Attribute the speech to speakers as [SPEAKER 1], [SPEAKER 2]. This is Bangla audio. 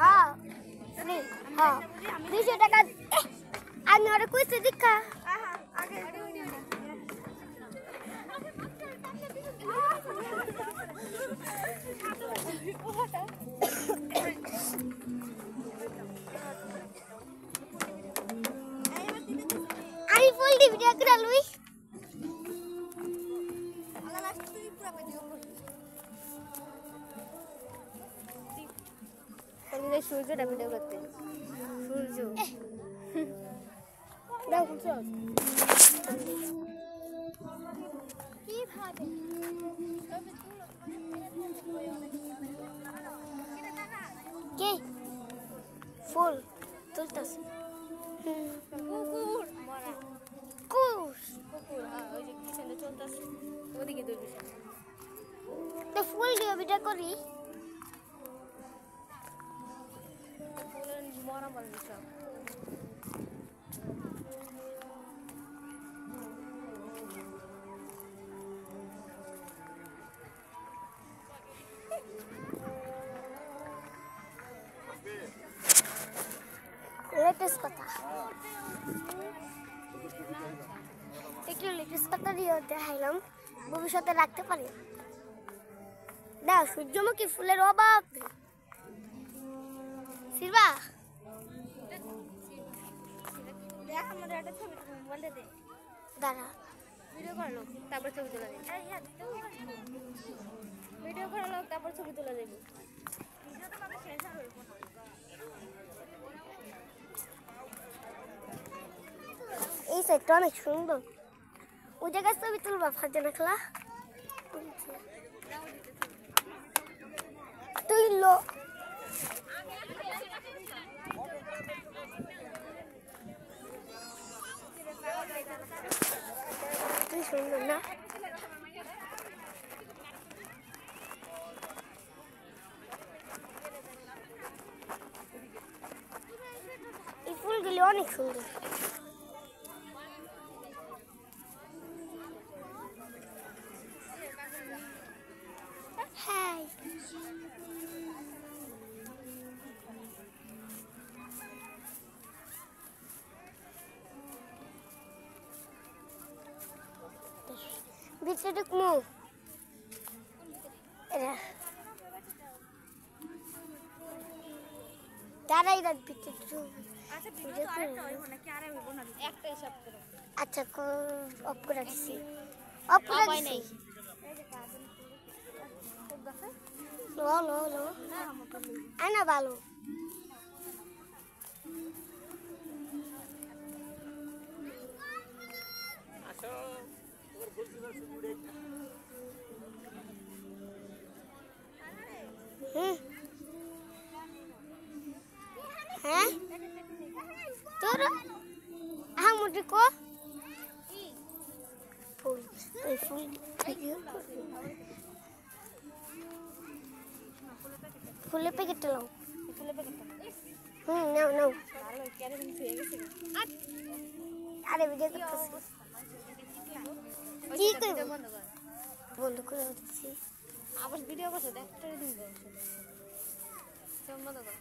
[SPEAKER 1] हाँ फ्री हाँ 200 টাকা আমি ওরে কইতে দেখা আগে আমি ফুল দি ভিডিও করে লই আলা লাস্ট তুই পুরো ভিডিও করবি তাহলে সূর্যটা ভিডিও করতে সূর্য দাও চল কি ভাবে কে ফুল তুলতাস কুকুর মরা কুকুর হ্যাঁ ওই যে পিছনে চলতাছে ওদিকে দুই পিছনে তো ফুল দিয়ে ভিডিও করি ফুলের মরা মাল দিছো लेटेस्ट पता একটু লেটেস্ট পাতা দিয়ে দেখাইলাম ভবিষ্যতে রাখতে পারি দাও সূর্যমুখী ফুলের অভাব সিরবা দেখ আমাদের একটা ছবি বলতে দে দাঁড়া ভিডিও করলো তারপর ছবি তুলে দেব ভিডিও করলো তারপর ছবি তুলে দেব ভিডিও তো আমাদের শেষ আর হইব না এই সাইডটা অনেক সুন্দর ওই জায়গায় ছবি তুলবা ফাজে নাখলা তুইলো তুই সুন্দর না এই ফুলগুলি অনেক সুন্দর Hi. Bisa dekmu. Ada. Tarai dan bisa tu. Acha video tu ada hoy hona kya hoy bona ekta hisab karo. Acha ko off kora disi. Off kora disi. Lo. Ana balo. Hah? Toro? Hang mau diko? Full. ফুলে প্যাকেটটা লাও ফুলে প্যাকেটটা নাও ভালো কেন তুমি হয়ে গেছে আরে ভিডিও করতেছি কি করব বন্ধ করে দিচ্ছি আবার ভিডিও করতে দেখতে দিন বন্ধ কর